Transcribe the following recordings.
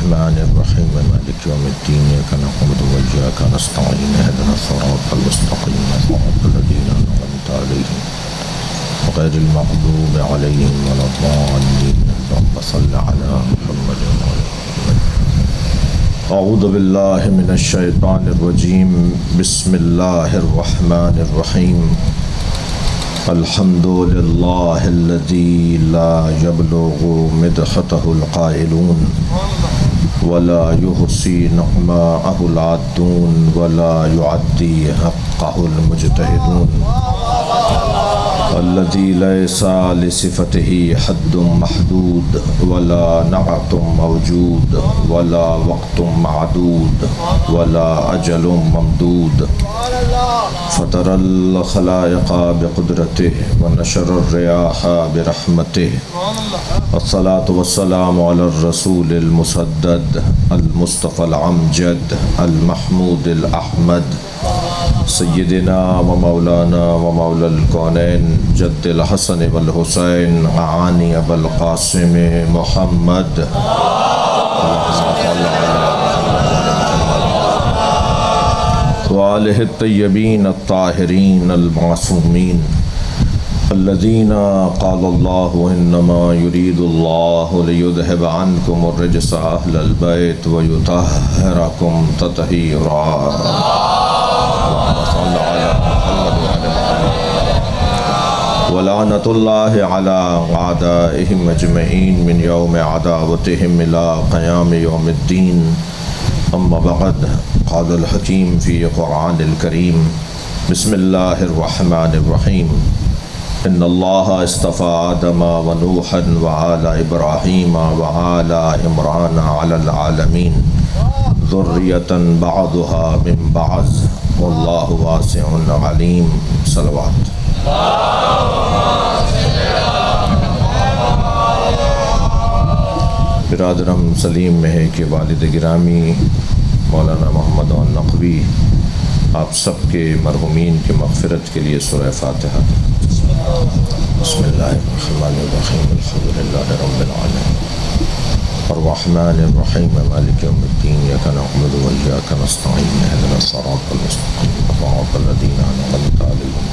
الرحمن الرحيم مالك يوم الدين إياك نعبد وإياك نستعين اهدنا الصراط المستقيم صراط الذين أنعمت عليهم غير المغضوب عليهم ولا الضالين اللهم صل على محمد وعلى محمد. أعوذ بالله من الشيطان الرجيم بسم الله الرحمن الرحيم. الحمد لله الذي لا يبلغ مدحته القائلون ولا يحصي نعماءه العادون ولا يعدي حقه المجتهدون الذي ليس لصفته حد محدود ولا نعت موجود ولا وقت معدود ولا أجل ممدود فطر الخلائق بقدرته ونشر الرياح برحمته والصلاة والسلام على الرسول المسدد المصطفى العمجد المحمود الأحمد سيدنا ومولانا ومولى الكونين جد الحسن والحسين عاني أبا القاسم محمد وآله الطيبين الطاهرين المعصومين الذين قال الله إنما يريد الله ليذهب عنكم الرجس أهل البيت ويطهركم تطهيرا. ولعنة الله على أعدائهم أجمعين من يوم عداوتهم إلى قيام يوم الدين. أما بعد قال الحكيم في قرآن الكريم بسم الله الرحمن الرحيم. إن الله اصطفى آدم ونوحا وآل إبراهيم وآل عمران على العالمين ذرية بعضها من بعض والله واسع عليم. صلوات. برادرم سلیم مہے کے والد گرامی مولانا محمد النقوی آپ سب کے مرحومین کی مغفرت کے لیے سورہ فاتحہ. بسم اللہ الرحمن الرحیم الحمد للہ رب العالمین الرحمن الرحیم مالک یوم الدین ایاک نعبد و ایاک نستعین اهدنا الصراط المستقیم صراط الذین انعمت علیہم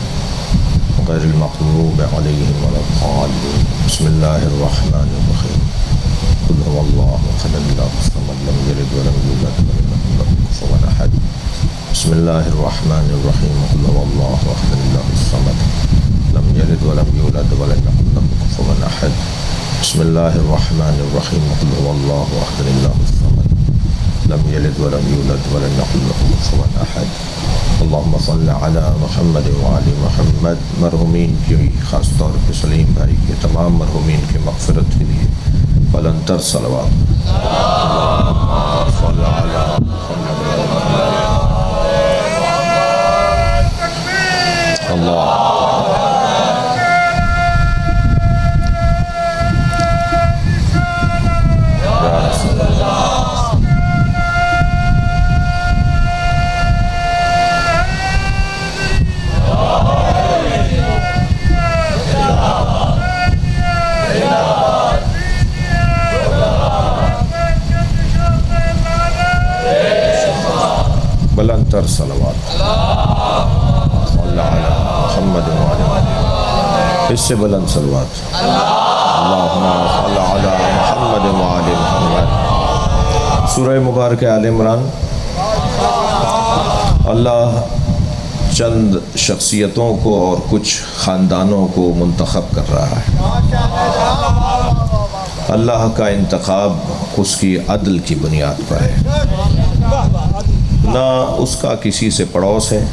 غیر المغضوب علیہم ولا الضالین. بسم اللہ الرحمن الرحیم قل هو الله احد الله الصمد لم يلد ولم يولد ولم يكن له كفوا احد. بسم الله الرحمن الرحيم قل هو الله احد الله الصمد لم يلد ولم يولد ولم يكن له كفوا احد. بسم الله الرحمن الرحيم قل هو الله احد الله الصمد لم يلد ولم يولد ولم يكن له كفوا احد. اللهم صل على محمد وعلى محمد. مرحومین کی خاص طور پہ سلیم بھائی کے تمام مرحومین کی مغفرت کے لیے بلندتر صلوات. اللهم صل على محمد اللہ. بلندتر صلوات. صلی علی محمد وعلی اس سے بلند صلوات. اللہم صلی علی محمد وعلی محمد. سورہ مبارک آل عمران. اللہ چند شخصیتوں کو اور کچھ خاندانوں کو منتخب کر رہا ہے. اللہ کا انتخاب اس کی عدل کی بنیاد پر ہے. نہ اس کا کسی سے پڑوس ہے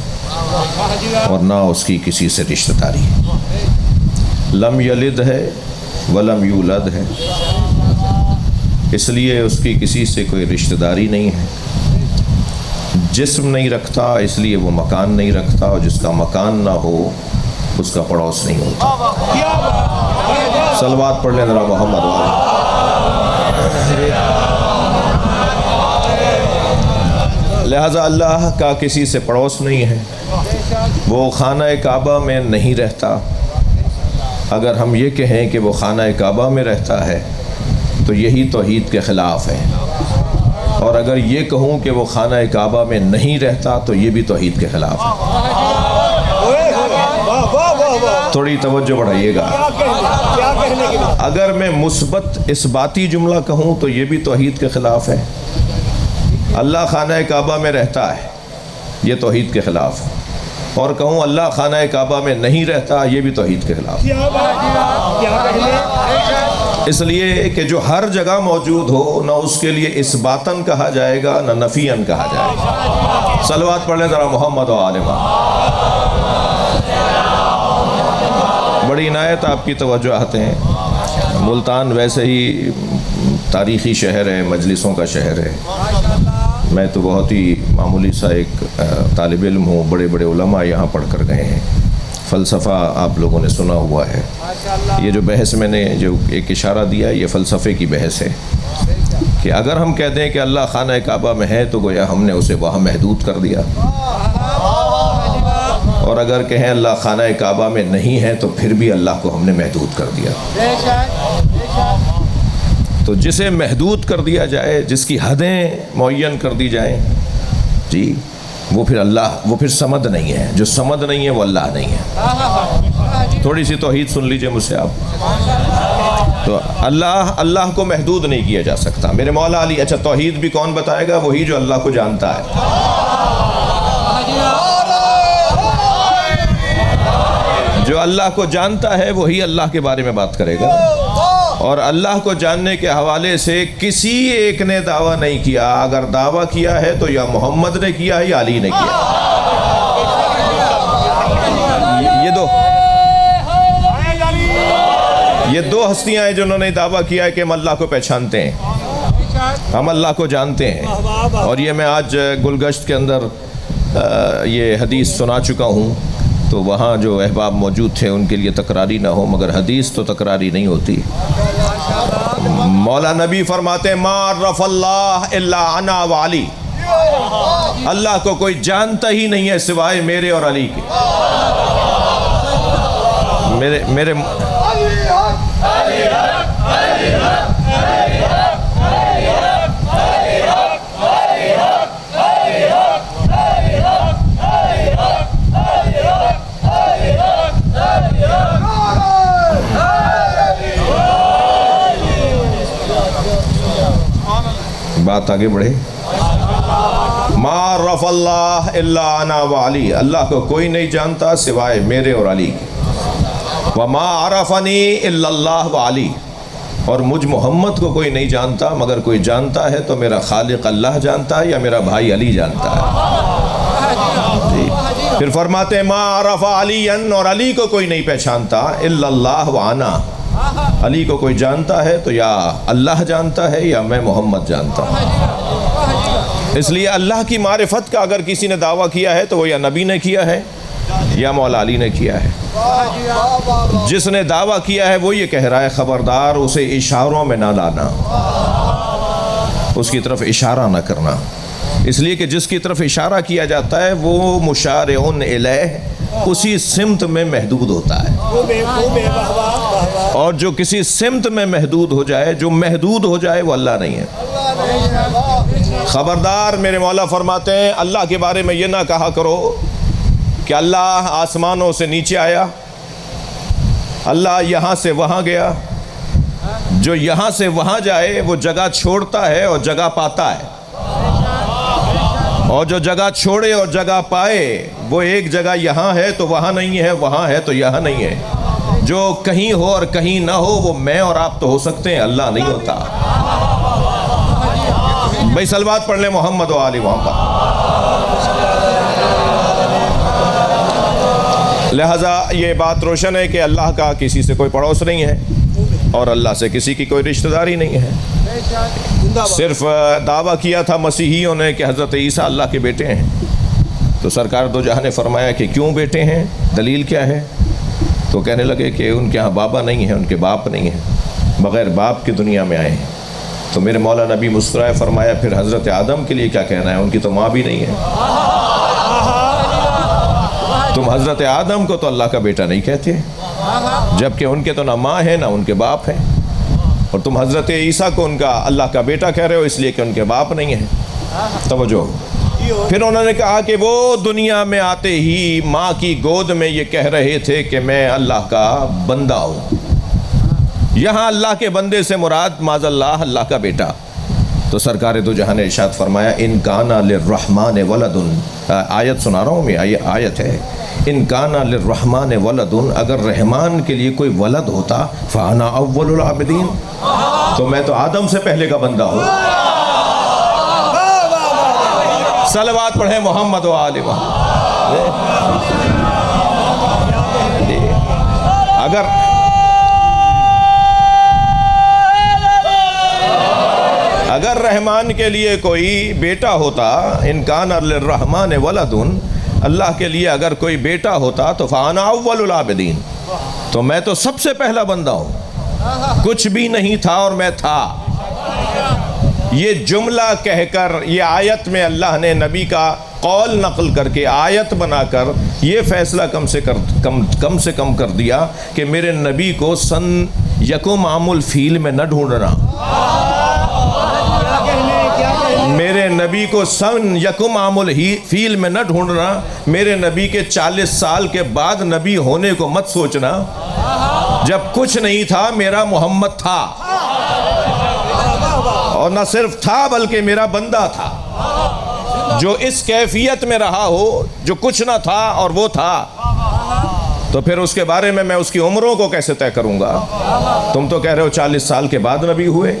اور نہ اس کی کسی سے رشتہ داری ہے. لم یلد ہے ولم یولد ہے، اس لیے اس کی کسی سے کوئی رشتہ داری نہیں ہے. جسم نہیں رکھتا اس لیے وہ مکان نہیں رکھتا، اور جس کا مکان نہ ہو اس کا پڑوس نہیں ہوتا. صلوات پڑھ لیں ذرا محمد والے. لہذا اللہ کا کسی سے پڑوس نہیں ہے، وہ خانہ کعبہ میں نہیں رہتا. اگر ہم یہ کہیں کہ وہ خانہ کعبہ میں رہتا ہے تو یہی توحید کے خلاف ہے. اور اگر یہ کہوں کہ وہ خانہ کعبہ میں نہیں رہتا تو یہ بھی توحید کے خلاف ہے۔ تھوڑی توجہ بڑھائیے گا۔ اگر میں مثبت اثباتی جملہ کہوں تو یہ بھی توحید کے خلاف ہے۔ اللہ خانہ کعبہ میں رہتا ہے، یہ توحید کے خلاف ہے، اور کہوں اللہ خانہ کعبہ میں نہیں رہتا، یہ بھی توحید کے خلاف ہے۔ اس لیے کہ جو ہر جگہ موجود ہو، نہ اس کے لیے اثباتاً کہا جائے گا نہ نفیاً کہا جائے گا۔ صلوات پڑھ لیں ذرا محمد و آل محمد۔ بڑی عنایت آپ کی توجہات ہیں۔ ملتان ویسے ہی تاریخی شہر ہے، مجلسوں کا شہر ہے۔ میں تو بہت ہی معمولی سا ایک طالب علم ہوں، بڑے بڑے علماء یہاں پڑھ کر گئے ہیں۔ فلسفہ آپ لوگوں نے سنا ہوا ہے۔ یہ جو بحث میں نے جو ایک اشارہ دیا یہ فلسفے کی بحث ہے کہ اگر ہم کہہ دیں کہ اللہ خانہ کعبہ میں ہے تو گویا ہم نے اسے وہاں محدود کر دیا، اور اگر کہیں اللہ خانہ کعبہ میں نہیں ہے تو پھر بھی اللہ کو ہم نے محدود کر دیا۔ تو جسے محدود کر دیا جائے، جس کی حدیں معین کر دی جائیں، جی وہ پھر صمد نہیں ہے۔ جو صمد نہیں ہے وہ اللہ نہیں ہے۔ تھوڑی سی توحید سن لیجئے مجھ سے آپ۔ تو اللہ کو محدود نہیں کیا جا سکتا۔ میرے مولا علی، اچھا توحید بھی کون بتائے گا؟ وہی جو اللہ کو جانتا ہے۔ جو اللہ کو جانتا ہے وہی اللہ کے بارے میں بات کرے گا، اور اللہ کو جاننے کے حوالے سے کسی ایک نے دعویٰ نہیں کیا۔ اگر دعویٰ کیا ہے تو یا محمد نے کیا ہے یا علی نے کیا۔ یہ دو ہستیاں ہیں جنہوں نے دعویٰ کیا ہے کہ ہم اللہ کو پہچانتے ہیں، ہم اللہ کو جانتے ہیں۔ اور یہ میں آج گلگشت کے اندر یہ حدیث سنا چکا ہوں، تو وہاں جو احباب موجود تھے ان کے لیے تکراری نہ ہو، مگر حدیث تو تکراری نہیں ہوتی۔ مولا نبی فرماتے ہیں ما عرف اللہ الا انا و علی، اللہ کو کوئی جانتا ہی نہیں ہے سوائے میرے اور علی کے۔ میرے بات آگے بڑھے۔ ما عرف اللہ الا انا و علی، اللہ کو کوئی نہیں جانتا سوائے میرے اور علی کے۔ وما عرفنی الا اللہ و علی، اور مجھ محمد کو کوئی نہیں جانتا مگر کوئی جانتا ہے تو میرا خالق اللہ جانتا ہے یا میرا بھائی علی جانتا ہے۔ جی پھر فرماتے ہیں ما عرف علی، اور علی کو کوئی نہیں پہچانتا الا اللہ و انا، علی کو کوئی جانتا ہے تو یا اللہ جانتا ہے یا میں محمد جانتا ہوں۔ اس لیے اللہ کی معرفت کا اگر کسی نے دعویٰ کیا ہے تو وہ یا نبی نے کیا ہے یا مولا علی نے کیا ہے۔ جس نے دعویٰ کیا ہے وہ یہ کہہ رہا ہے خبردار اسے اشاروں میں نہ لانا، اس کی طرف اشارہ نہ کرنا، اس لیے کہ جس کی طرف اشارہ کیا جاتا ہے وہ مشارعن الیہ اسی سمت میں محدود ہوتا ہے، اور جو کسی سمت میں محدود ہو جائے، جو محدود ہو جائے وہ اللہ نہیں ہے۔ خبردار میرے مولا فرماتے ہیں اللہ کے بارے میں یہ نہ کہا کرو کہ اللہ آسمانوں سے نیچے آیا، اللہ یہاں سے وہاں گیا۔ جو یہاں سے وہاں جائے وہ جگہ چھوڑتا ہے اور جگہ پاتا ہے، اور جو جگہ چھوڑے اور جگہ پائے وہ ایک جگہ یہاں ہے تو وہاں نہیں ہے، وہاں ہے تو یہاں نہیں ہے۔ جو کہیں ہو اور کہیں نہ ہو وہ میں اور آپ تو ہو سکتے ہیں، اللہ نہیں ہوتا۔ بھائی صلوات پڑھ لیں محمد و آل محمد۔ لہذا یہ بات روشن ہے کہ اللہ کا کسی سے کوئی پڑوس نہیں ہے اور اللہ سے کسی کی کوئی رشتہ داری نہیں ہے۔ صرف دعویٰ کیا تھا مسیحیوں نے کہ حضرت عیسیٰ اللہ کے بیٹے ہیں، تو سرکار دو جہاں نے فرمایا کہ کیوں بیٹے ہیں، دلیل کیا ہے؟ تو کہنے لگے کہ ان کے ہاں بابا نہیں ہیں، ان کے باپ نہیں ہیں، بغیر باپ کی دنیا میں آئے ہیں۔ تو میرے مولا نبی مسکرائے، فرمایا پھر حضرت آدم کے لیے کیا کہنا ہے، ان کی تو ماں بھی نہیں ہے۔ تم حضرت آدم کو تو اللہ کا بیٹا نہیں کہتے، جبکہ ان کے تو نہ ماں ہے نہ ان کے باپ ہیں۔ اور تم حضرت عیسیٰ کو ان کا اللہ کا بیٹا کہہ رہے ہو اس لیے کہ ان کے باپ نہیں ہیں۔ توجہ۔ پھر انہوں نے کہا کہ وہ دنیا میں آتے ہی ماں کی گود میں یہ کہہ رہے تھے کہ میں اللہ کا بندہ ہوں۔ یہاں اللہ کے بندے سے مراد معاذ اللہ کا بیٹا۔ تو سرکار دو جہاں نے ارشاد فرمایا ان کان للرحمن ولد، آیت سنا رہا ہوں میں، یہ آیت ہے، ان کان للرحمن ولد، اگر رحمان کے لیے کوئی ولد ہوتا فانا اول العابدین، تو میں تو آدم سے پہلے کا بندہ ہوں۔ صلوات پڑھیں محمد و آل محمد۔ اگر رحمان کے لیے کوئی بیٹا ہوتا، ان کان للرحمن ولد، اللہ کے لیے اگر کوئی بیٹا ہوتا تو فانا اول العابدین، تو میں تو سب سے پہلا بندہ ہوں، کچھ بھی نہیں تھا اور میں تھا۔ یہ جملہ کہہ کر یہ آیت میں اللہ نے نبی کا قول نقل کر کے آیت بنا کر یہ فیصلہ کم سے کم کر دیا کہ میرے نبی کو سن یکم عام الفیل میں نہ ڈھونڈنا، میرے نبی کو سن یکم عام الفیل میں نہ ڈھونڈنا، میرے نبی کے 40 سال کے بعد نبی ہونے کو مت سوچنا، جب کچھ نہیں تھا میرا محمد تھا، اور نہ صرف تھا بلکہ میرا بندہ تھا، جو اس کیفیت میں رہا ہو، جو کچھ نہ تھا اور وہ تھا، تو پھر اس کے بارے میں اس کی عمروں کو کیسے طے کروں گا؟ تم تو کہہ رہے ہو 40 سال کے بعد نبی ہوئے۔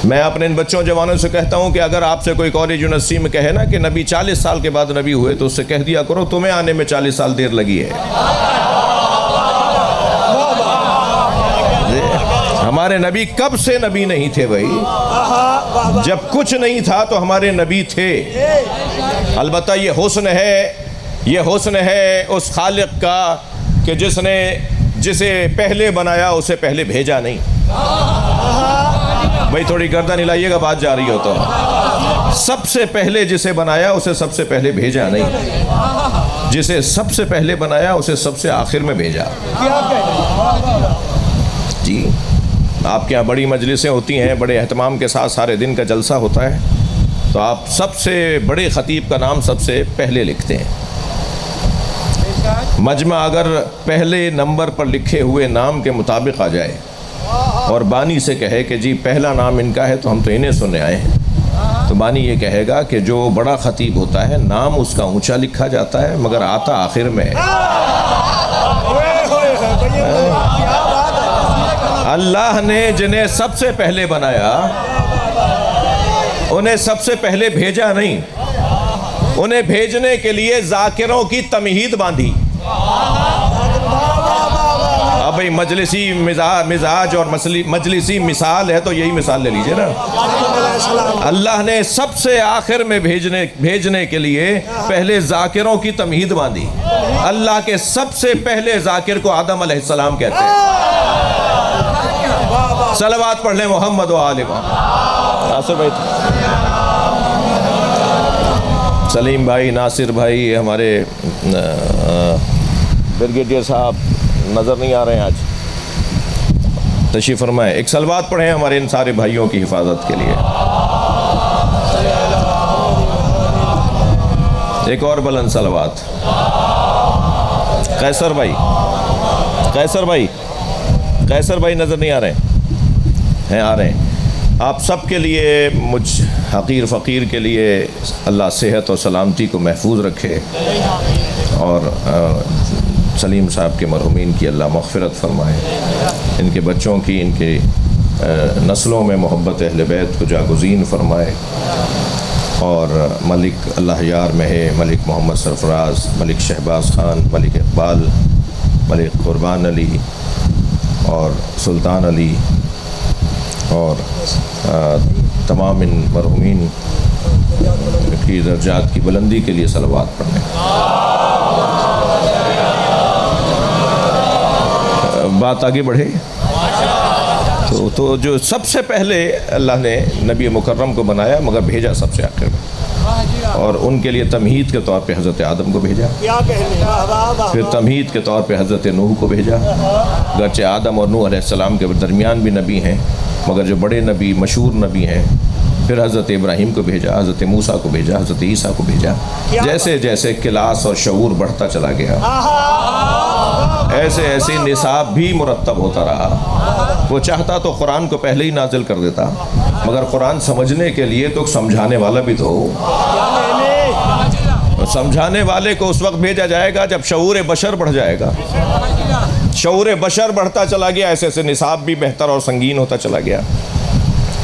میں اپنے ان بچوں جوانوں سے کہتا ہوں کہ اگر آپ سے کوئی کالج یونیورسٹی میں کہے نا کہ نبی 40 سال کے بعد نبی ہوئے، تو اس سے کہہ دیا کرو تمہیں آنے میں 40 سال دیر لگی ہے۔ ہمارے نبی کب سے نبی نہیں تھے بھائی؟ جب کچھ نہیں تھا تو ہمارے نبی تھے۔ البتہ یہ حسن ہے اس خالق کا کہ جسے پہلے بنایا اسے پہلے بھیجا نہیں۔ بھائی تھوڑی گردن ہلائیے گا، بات جا رہی ہو تو۔ سب سے پہلے جسے بنایا اسے سب سے پہلے بھیجا نہیں، جسے سب سے پہلے بنایا اسے سب سے آخر میں بھیجا۔ جی آپ کے یہاں بڑی مجلسیں ہوتی ہیں، بڑے اہتمام کے ساتھ سارے دن کا جلسہ ہوتا ہے، تو آپ سب سے بڑے خطیب کا نام سب سے پہلے لکھتے ہیں۔ مجمع اگر پہلے نمبر پر لکھے ہوئے نام کے مطابق آ جائے اور بانی سے کہے کہ جی پہلا نام ان کا ہے تو ہم تو انہیں سننے آئے ہیں، تو بانی یہ کہے گا کہ جو بڑا خطیب ہوتا ہے نام اس کا اونچا لکھا جاتا ہے مگر آتا آخر میں ہے۔ اللہ نے جنہیں سب سے پہلے بنایا انہیں سب سے پہلے بھیجا نہیں، انہیں بھیجنے کے لیے ذاکروں کی تمہید باندھی۔ اب بھئی مجلسی مزاج اور مجلسی مثال ہے تو یہی مثال لے لیجئے نا۔ اللہ نے سب سے آخر میں بھیجنے کے لیے پہلے ذاکروں کی تمہید باندھی۔ اللہ کے سب سے پہلے ذاکر کو آدم علیہ السلام کہتے ہیں۔ صلوات پڑھ لیں محمد و آل محمد۔ ناصر بھائی، سلیم بھائی، ناصر بھائی، ہمارے بریگیڈیئر صاحب نظر نہیں آ رہے ہیں آج، تشریف فرمائیں۔ ایک صلوات پڑھیں ہمارے ان سارے بھائیوں کی حفاظت کے لیے۔ ایک اور بلند صلوات۔ قیصر بھائی نظر نہیں آ رہے ہیں؟ آ رہے ہیں۔ آپ سب کے لیے، مجھ حقیر فقیر کے لیے اللہ صحت اور سلامتی کو محفوظ رکھے، اور سلیم صاحب کے مرحومین کی اللہ مغفرت فرمائے، ان کے بچوں کی، ان کے نسلوں میں محبت اہل بیت کو جاگزین فرمائے، اور ملک اللہ یار میں ہے، ملک محمد سرفراز، ملک شہباز خان، ملک اقبال، ملک قربان علی اور سلطان علی، اور تمام ان مرحومین کی درجات کی بلندی کے لیے صلوات پڑھیں۔ بات آگے بڑھے تو جو سب سے پہلے اللہ نے نبی مکرم کو بنایا مگر بھیجا سب سے آخر میں۔ اور ان کے لیے تمہید کے طور پہ حضرت آدم کو بھیجا، پھر تمہید کے طور پہ حضرت نوح کو بھیجا۔ گرچہ آدم اور نوح علیہ السلام کے درمیان بھی نبی ہیں، مگر جو بڑے نبی مشہور نبی ہیں، پھر حضرت ابراہیم کو بھیجا، حضرت موسیٰ کو بھیجا، حضرت عیسیٰ کو بھیجا۔ جیسے جیسے کلاس اور شعور بڑھتا چلا گیا، ایسے ایسے نصاب بھی مرتب ہوتا رہا۔ وہ چاہتا تو قرآن کو پہلے ہی نازل کر دیتا، مگر قرآن سمجھنے کے لیے تو سمجھانے والا بھی تو ہو۔ سمجھانے والے کو اس وقت بھیجا جائے گا جب شعور بشر بڑھ جائے گا۔ شعور بشر بڑھتا چلا گیا، ایسے ایسے نصاب بھی بہتر اور سنگین ہوتا چلا گیا۔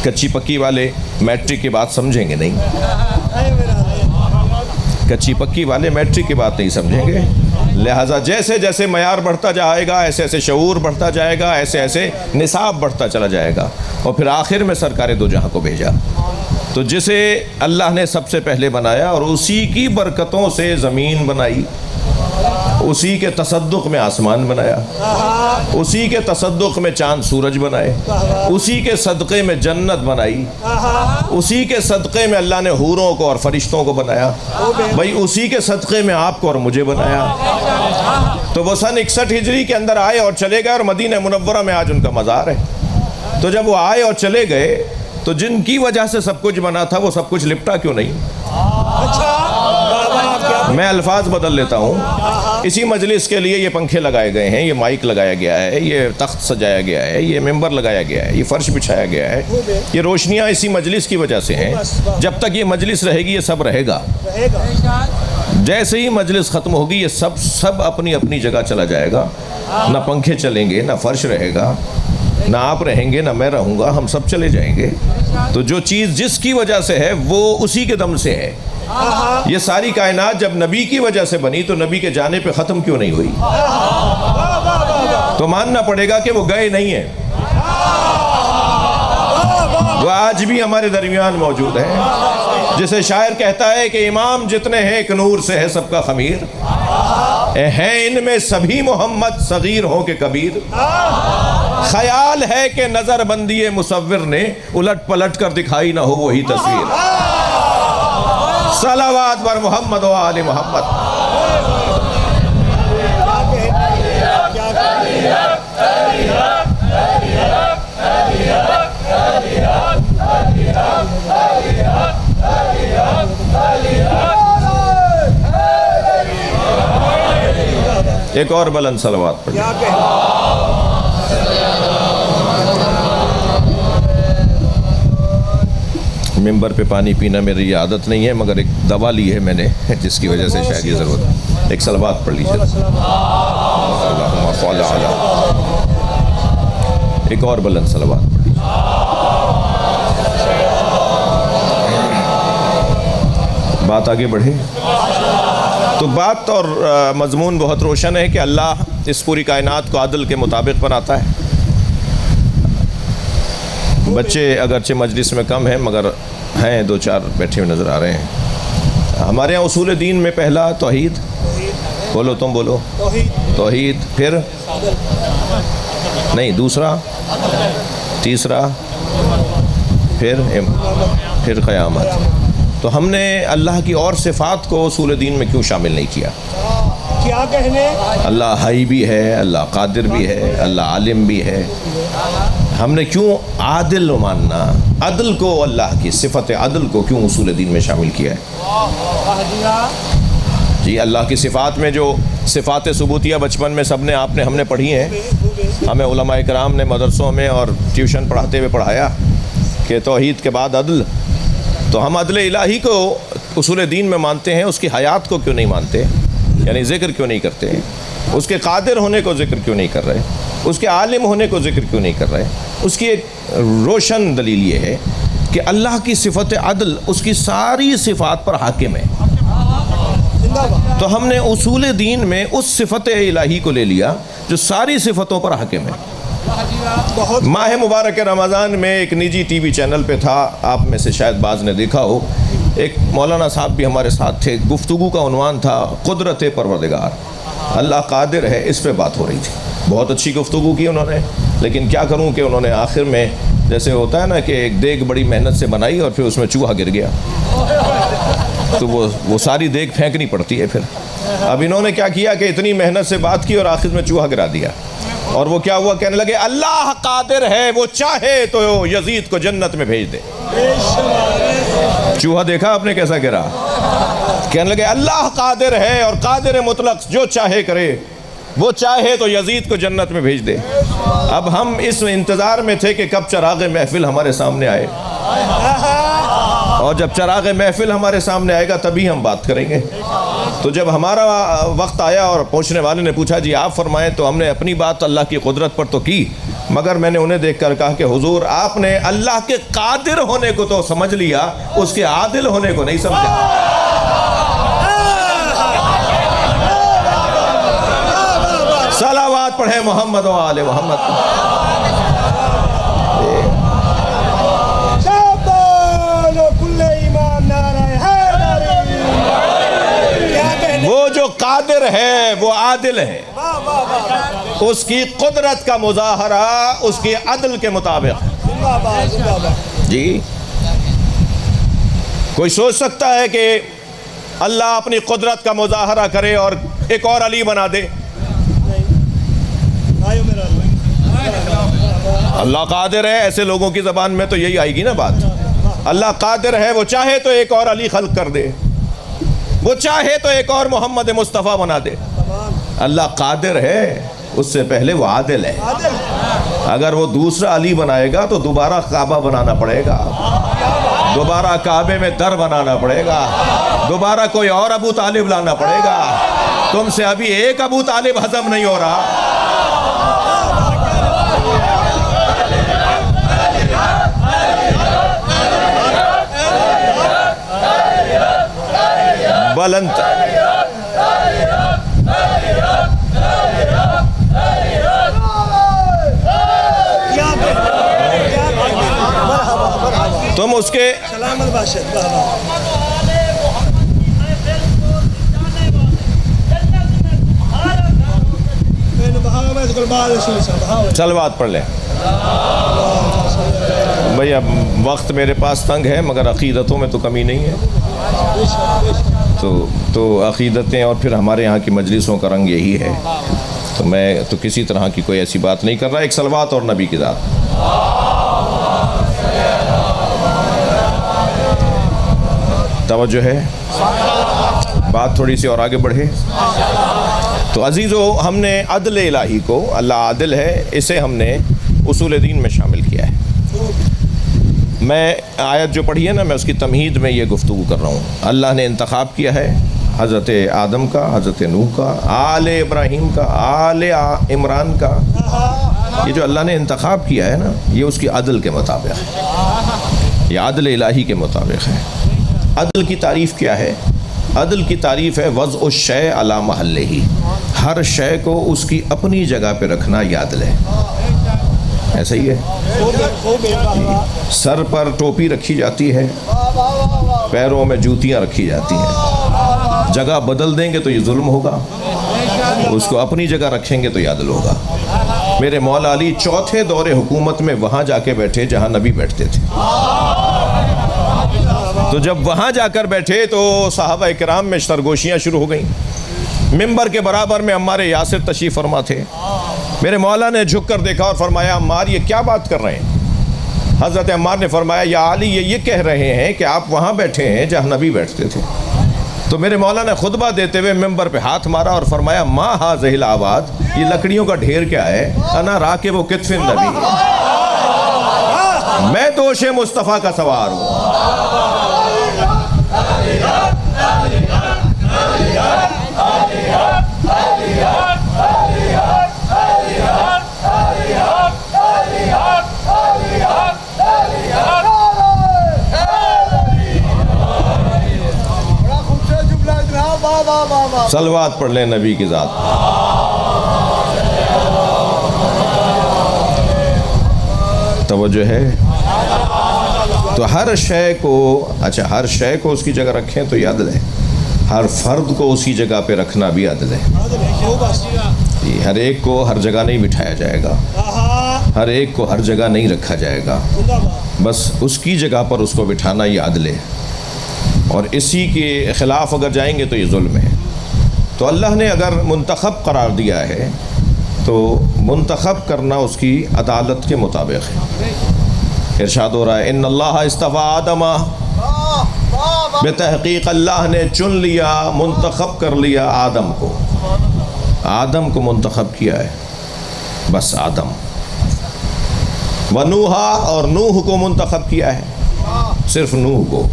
کچی پکی والے میٹرک کی بات سمجھیں گے نہیں، کچی پکی والے میٹرک کی بات نہیں سمجھیں گے۔ لہٰذا جیسے جیسے معیار بڑھتا جائے گا، ایسے ایسے شعور بڑھتا جائے گا، ایسے ایسے نصاب بڑھتا چلا جائے گا، اور پھر آخر میں سرکار دو جہاں کو بھیجا۔ تو جسے اللہ نے سب سے پہلے بنایا اور اسی کی برکتوں سے زمین بنائی، اسی کے تصدق میں آسمان بنایا، اسی کے تصدق میں چاند سورج بنائے، اسی کے صدقے میں جنت بنائی، اسی کے صدقے میں اللہ نے حوروں کو اور فرشتوں کو بنایا، بھائی اسی کے صدقے میں آپ کو اور مجھے بنایا۔ تو وہ سن 61 ہجری کے اندر آئے اور چلے گئے، اور مدینہ منورہ میں آج ان کا مزار ہے۔ تو جب وہ آئے اور چلے گئے تو جن کی وجہ سے سب کچھ بنا تھا وہ سب کچھ لپٹا کیوں نہیں؟ میں الفاظ بدل لیتا ہوں۔ اسی مجلس کے لیے یہ پنکھے لگائے گئے ہیں، یہ مائک لگایا گیا ہے، یہ تخت سجایا گیا ہے، یہ ممبر لگایا گیا ہے، یہ فرش بچھایا گیا ہے، یہ روشنیاں اسی مجلس کی وجہ سے ہیں۔ جب تک یہ مجلس رہے گی یہ سب رہے گا۔ جیسے ہی مجلس ختم ہوگی یہ سب اپنی اپنی جگہ چلا جائے گا، نہ پنکھے چلیں گے، نہ فرش رہے گا، نہ آپ رہیں گے، نہ میں رہوں گا، ہم سب چلے جائیں گے۔ تو جو چیز جس کی وجہ سے ہے وہ اسی کے دم سے ہے۔ یہ ساری کائنات جب نبی کی وجہ سے بنی تو نبی کے جانے پہ ختم کیوں نہیں ہوئی؟ تو ماننا پڑے گا کہ وہ گئے نہیں ہیں، وہ آج بھی ہمارے درمیان موجود ہیں۔ جسے شاعر کہتا ہے کہ امام جتنے ہیں ایک نور سے ہے سب کا خمیر، ہیں ان میں سبھی محمد صغیر ہوں کہ کبیر۔ خیال ہے کہ نظر بندی مصور نے الٹ پلٹ کر دکھائی نہ ہو وہی تصویر۔ صلوات بر محمد و آل محمد۔ ایک اور بلند صلوات پڑھیں۔ ممبر پہ پانی پینا میری یہ عادت نہیں ہے، مگر ایک دوا لی ہے میں نے جس کی وجہ سے شاید یہ ضرورت ہے۔ ایک صلوات پڑھ لیجیے۔ اللہم صل علی، ایک اور بلند صلوات پڑھ لیجیے۔ بات آگے بڑھے تو بات اور مضمون بہت روشن ہے کہ اللہ اس پوری کائنات کو عدل کے مطابق بناتا ہے۔ بچے اگرچہ مجلس میں کم ہیں مگر ہیں، دو چار بیٹھے ہوئے نظر آ رہے ہیں۔ ہمارے ہاں اصول دین میں پہلا توحید، بولو تم بولو، توحید، پھر نہیں دوسرا، تیسرا، پھر قیامت۔ تو ہم نے اللہ کی اور صفات کو اصول دین میں کیوں شامل نہیں کیا؟ کیا کہنے؟ اللہ حی بھی ہے، اللہ قادر بھی ہے، اللہ عالم بھی ہے۔ ہم نے کیوں عادل ماننا، عدل کو، اللہ کی صفت عدل کو کیوں اصول دین میں شامل کیا ہے؟ جی اللہ کی صفات میں جو صفات ثبوتیہ بچپن میں سب نے آپ نے ہم نے پڑھی ہیں، ہمیں علماء کرام نے مدرسوں میں اور ٹیوشن پڑھاتے ہوئے پڑھایا کہ توحید کے بعد عدل۔ تو ہم عدل الہی کو اصول دین میں مانتے ہیں، اس کی حیات کو کیوں نہیں مانتے؟ یعنی ذکر کیوں نہیں کرتے؟ اس کے قادر ہونے کو ذکر کیوں نہیں کر رہے؟ اس کے عالم ہونے کو ذکر کیوں نہیں کر رہے؟ اس کی ایک روشن دلیل یہ ہے کہ اللہ کی صفت عدل اس کی ساری صفات پر حاکم ہے۔ تو ہم نے اصول دین میں اس صفت الہی کو لے لیا جو ساری صفتوں پر حاکم ہے۔ ماہ مبارک رمضان میں ایک نجی ٹی وی چینل پہ تھا، آپ میں سے شاید بعض نے دیکھا ہو، ایک مولانا صاحب بھی ہمارے ساتھ تھے، گفتگو کا عنوان تھا قدرت پروردگار، اللہ قادر ہے، اس پہ بات ہو رہی تھی۔ بہت اچھی گفتگو کی انہوں نے، لیکن کیا کروں کہ انہوں نے آخر میں جیسے ہوتا ہے نا کہ ایک دیگ بڑی محنت سے بنائی اور پھر اس میں چوہا گر گیا تو وہ ساری دیگ پھینکنی پڑتی ہے پھر. اب انہوں نے کیا کیا کہ اتنی محنت سے بات کی اور آخر میں چوہا گرا دیا. اور وہ کیا ہوا؟ کہنے لگے اللہ قادر ہے، وہ چاہے تو یزید کو جنت میں بھیج دے. چوہا دیکھا آپ نے کیسا گرا؟ کہنے لگے اللہ قادر ہے اور قادر مطلق، جو چاہے کرے، وہ چاہے تو یزید کو جنت میں بھیج دے. اب ہم اس انتظار میں تھے کہ کب چراغ محفل ہمارے سامنے آئے، اور جب چراغ محفل ہمارے سامنے آئے گا تبھی ہم بات کریں گے. تو جب ہمارا وقت آیا اور پوچھنے والے نے پوچھا جی آپ فرمائیں، تو ہم نے اپنی بات اللہ کی قدرت پر تو کی، مگر میں نے انہیں دیکھ کر کہا کہ حضور آپ نے اللہ کے قادر ہونے کو تو سمجھ لیا، اس کے عادل ہونے کو نہیں سمجھا. صلوات پڑھیں محمد و آل محمد. وہ جو قادر ہے وہ عادل ہے، اس کی قدرت کا مظاہرہ اس کی عدل کے مطابق. جی کوئی سوچ سکتا ہے کہ اللہ اپنی قدرت کا مظاہرہ کرے اور ایک اور علی بنا دے؟ اللہ قادر ہے، ایسے لوگوں کی زبان میں تو یہی آئے گی نا بات. اللہ قادر ہے، وہ چاہے تو ایک اور علی خلق کر دے، وہ چاہے تو ایک اور محمد مصطفیٰ بنا دے. اللہ قادر ہے، اس سے پہلے وہ عادل ہے. اگر وہ دوسرا علی بنائے گا تو دوبارہ کعبہ بنانا پڑے گا، دوبارہ کعبے میں در بنانا پڑے گا، دوبارہ کوئی اور ابو طالب لانا پڑے گا. تم سے ابھی ایک ابو طالب ہضم نہیں ہو رہا. بلند تم اس کے صلوات پڑھ لیں بھئی. اب وقت میرے پاس تنگ ہے، مگر عقیدتوں میں تو کمی نہیں ہے. تو عقیدتیں اور پھر ہمارے یہاں کی مجلسوں کا رنگ یہی ہے. تو میں تو کسی طرح کی کوئی ایسی بات نہیں کر رہا. ایک صلوات اور نبی کی ذات. توجہ ہے، بات تھوڑی سی اور آگے بڑھے. تو عزیزو، ہم نے عدل الہی کو، اللہ عادل ہے، اسے ہم نے اصول دین میں شامل کیا ہے. میں آیت جو پڑھی ہے نا، میں اس کی تمہید میں یہ گفتگو کر رہا ہوں. اللہ نے انتخاب کیا ہے حضرت آدم کا، حضرت نوح کا، آل ابراہیم کا، آل عمران کا. یہ جو اللہ نے انتخاب کیا ہے نا، یہ اس کی عدل کے مطابق ہے، یہ عدل الہی کے مطابق ہے. عدل کی تعریف کیا ہے؟ عدل کی تعریف ہے وضع الشیء علی محلہ، ہر شے کو اس کی اپنی جگہ پہ رکھنا، یہ عدل ہے. ایسا ہی ہے. سر پر ٹوپی رکھی جاتی ہے، پیروں میں جوتیاں رکھی جاتی ہیں. جگہ بدل دیں گے تو یہ ظلم ہوگا، اس کو اپنی جگہ رکھیں گے تو یہ عدل ہوگا. میرے مولا علی چوتھے دور حکومت میں وہاں جا کے بیٹھے جہاں نبی بیٹھتے تھے. تو جب وہاں جا کر بیٹھے تو صحابہ کرام میں سرگوشیاں شروع ہو گئیں. ممبر کے برابر میں عمار یاسر تشریف فرما تھے. میرے مولا نے جھک کر دیکھا اور فرمایا عمار یہ کیا بات کر رہے ہیں؟ حضرت عمار نے فرمایا یا علی یہ کہہ رہے ہیں کہ آپ وہاں بیٹھے ہیں جہاں نبی بیٹھتے تھے. تو میرے مولا نے خطبہ دیتے ہوئے ممبر پہ ہاتھ مارا اور فرمایا ما ھذہ الآباد، یہ لکڑیوں کا ڈھیر کیا ہے؟ انا راکب کتف النبی، میں دوش مصطفیٰ کا سوار ہوں. صلوات پڑھ لیں نبی کی ذات. توجہ ہے. تو ہر شے کو، اچھا ہر شے کو اس کی جگہ رکھیں تو یہ عدل ہے. ہر فرد کو اسی جگہ پہ رکھنا بھی عدل ہے. ہر ایک کو ہر جگہ نہیں بٹھایا جائے گا. ہر ایک کو ہر جگہ نہیں رکھا جائے گا، بس اس کی جگہ پر اس کو بٹھانا یہ عدل ہے، اور اسی کے خلاف اگر جائیں گے تو یہ ظلم ہے۔ تو اللہ نے اگر منتخب قرار دیا ہے تو منتخب کرنا اس کی عدالت کے مطابق ہے۔ ارشاد ہو رہا ہے ان اللہ اصطفیٰ آدم، بے تحقیق اللہ نے چن لیا، منتخب کر لیا آدم کو، آدم کو منتخب کیا ہے، بس آدم۔ ونوحا، اور نوح کو منتخب کیا ہے، صرف نوح کو۔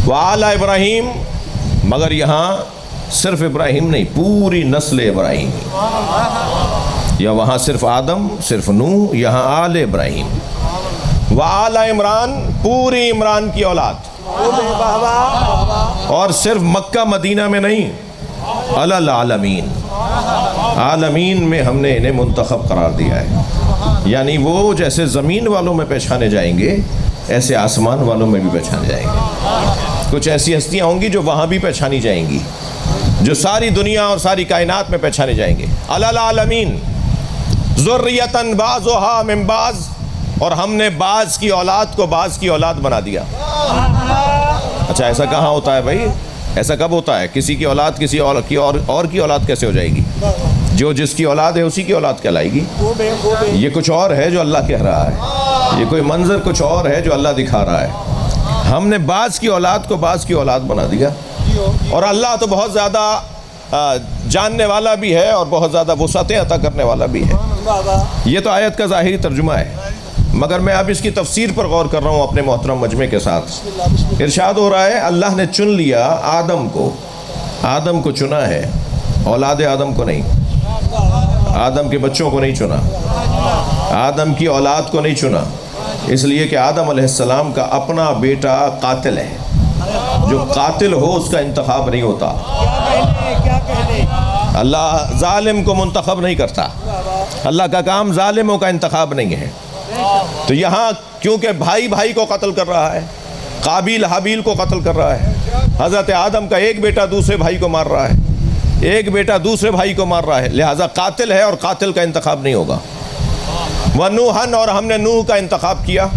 وآل ابراہیم، مگر یہاں صرف ابراہیم نہیں، پوری نسل ابراہیم، یا وہاں صرف آدم، صرف نوح، یہاں آل ابراہیم۔ وآل عمران، پوری عمران کی اولاد، اور صرف مکہ مدینہ میں نہیں، علی العالمین، عالمین میں ہم نے انہیں منتخب قرار دیا ہے۔ یعنی وہ جیسے زمین والوں میں پہچانے جائیں گے ایسے آسمان والوں میں بھی پہچانے جائیں گے۔ کچھ ایسی ہستیاں ہوں گی جو وہاں بھی پہچانی جائیں گی، جو ساری دنیا اور ساری کائنات میں پہچانے جائیں گے۔ علی العالمین، ذریۃ بعضھا من بعض، اور ہم نے بعض کی اولاد کو بعض کی اولاد بنا دیا۔ اچھا ایسا کہاں ہوتا ہے بھائی؟ ایسا کب ہوتا ہے؟ کسی کی اولاد کسی اور کی اولاد کیسے ہو جائے گی؟ جو جس کی اولاد ہے اسی کی اولاد کہلائے گی۔ یہ کچھ اور ہے جو اللہ کہہ رہا ہے، یہ کوئی منظر کچھ اور ہے جو اللہ دکھا رہا ہے۔ ہم نے بعض کی اولاد کو بعض کی اولاد بنا دیا، اور اللہ تو بہت زیادہ جاننے والا بھی ہے اور بہت زیادہ وسعتیں عطا کرنے والا بھی ہے۔ یہ تو آیت کا ظاہری ترجمہ ہے، مگر میں اب اس کی تفسیر پر غور کر رہا ہوں اپنے محترم مجمع کے ساتھ۔ ارشاد ہو رہا ہے اللہ نے چن لیا آدم کو، آدم کو چنا ہے، اولاد آدم کو نہیں، آدم کے بچوں کو نہیں چنا، آدم کی اولاد کو نہیں چنا، اس لیے کہ آدم علیہ السلام کا اپنا بیٹا قاتل ہے، جو قاتل ہو اس کا انتخاب نہیں ہوتا۔ اللہ ظالم کو منتخب نہیں کرتا، اللہ کا کام ظالموں کا انتخاب نہیں ہے۔ تو یہاں کیونکہ بھائی بھائی کو قتل کر رہا ہے، قابیل حابیل کو قتل کر رہا ہے، حضرت آدم کا ایک بیٹا دوسرے بھائی کو مار رہا ہے، ایک بیٹا دوسرے بھائی کو مار رہا ہے، لہٰذا قاتل ہے اور قاتل کا انتخاب نہیں ہوگا۔ ونوحن، اور ہم نے نوح کا انتخاب کیا،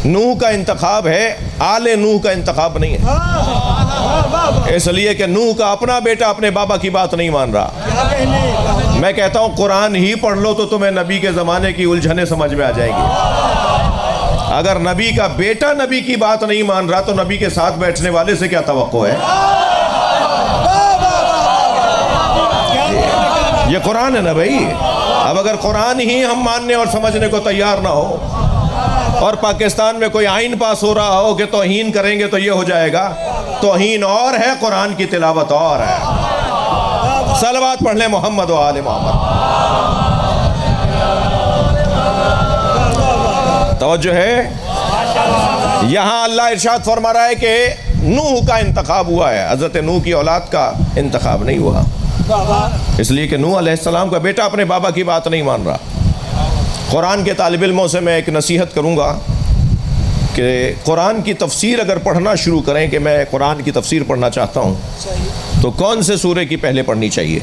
نوح کا انتخاب ہے، آل نوح کا انتخاب نہیں ہے، اس لیے کہ نوح کا اپنا بیٹا اپنے بابا کی بات نہیں مان رہا۔ میں کہتا ہوں قرآن ہی پڑھ لو تو تمہیں نبی کے زمانے کی الجھنیں سمجھ میں آ جائیں گی۔ اگر نبی کا بیٹا نبی کی بات نہیں مان رہا تو نبی کے ساتھ بیٹھنے والے سے کیا توقع ہے؟ یہ قرآن ہے نا بھائی۔ اب اگر قرآن ہی ہم ماننے اور سمجھنے کو تیار نہ ہو، اور پاکستان میں کوئی آئین پاس ہو رہا ہو کہ توہین کریں گے تو یہ ہو جائے گا، توہین اور ہے، قرآن کی تلاوت اور ہے۔ صلوات پڑھ لیں محمد و آل محمد۔ توجہ ہے، یہاں اللہ ارشاد فرما رہا ہے کہ نوح کا انتخاب ہوا ہے، حضرت نوح کی اولاد کا انتخاب نہیں ہوا، اس لیے کہ نوح علیہ السلام کا بیٹا اپنے بابا کی بات نہیں مان رہا۔ قرآن کے طالب علموں سے میں ایک نصیحت کروں گا کہ قرآن کی تفسیر اگر پڑھنا شروع کریں، کہ میں قرآن کی تفسیر پڑھنا چاہتا ہوں تو کون سے سورے کی پہلے پڑھنی چاہیے؟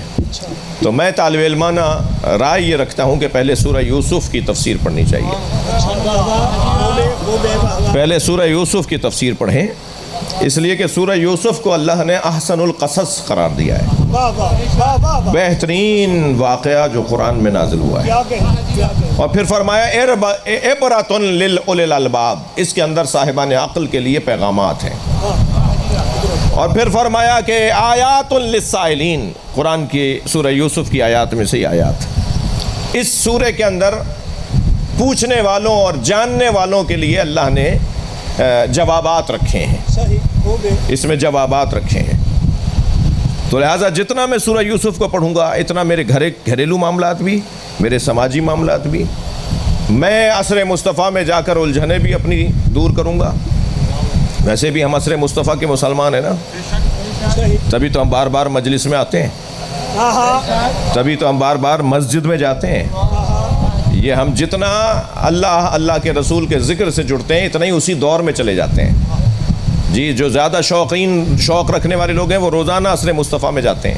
تو میں طالب علمانہ رائے یہ رکھتا ہوں کہ پہلے سورہ یوسف کی تفسیر پڑھنی چاہیے، پہلے سورہ یوسف کی تفسیر پڑھیں، اس لیے کہ سورہ یوسف کو اللہ نے احسن القصص قرار دیا ہے، بہترین واقعہ جو قرآن میں نازل ہوا ہے، اور پھر فرمایا عبرۃ لأولی الالباب، اس کے اندر صاحبان عقل کے لیے پیغامات ہیں، اور پھر فرمایا کہ آیات للسائلین، قرآن کی سورہ یوسف کی آیات میں سے یہ آیات، اس سورہ کے اندر پوچھنے والوں اور جاننے والوں کے لیے اللہ نے جوابات رکھے ہیں، اس میں جوابات رکھے ہیں۔ تو لہٰذا جتنا میں سورہ یوسف کو پڑھوں گا اتنا میرے گھریلو معاملات بھی، میرے سماجی معاملات بھی، میں عصر مصطفیٰ میں جا کر الجھنیں بھی اپنی دور کروں گا۔ ویسے بھی ہم عصر مصطفیٰ کے مسلمان ہیں نا، تبھی تو ہم بار بار مجلس میں آتے ہیں، تبھی تو ہم بار بار مسجد میں جاتے ہیں۔ یہ ہم جتنا اللہ کے رسول کے ذکر سے جڑتے ہیں اتنا ہی اسی دور میں چلے جاتے ہیں۔ جی جو زیادہ شوق رکھنے والے لوگ ہیں وہ روزانہ عصر مصطفیٰ میں جاتے ہیں،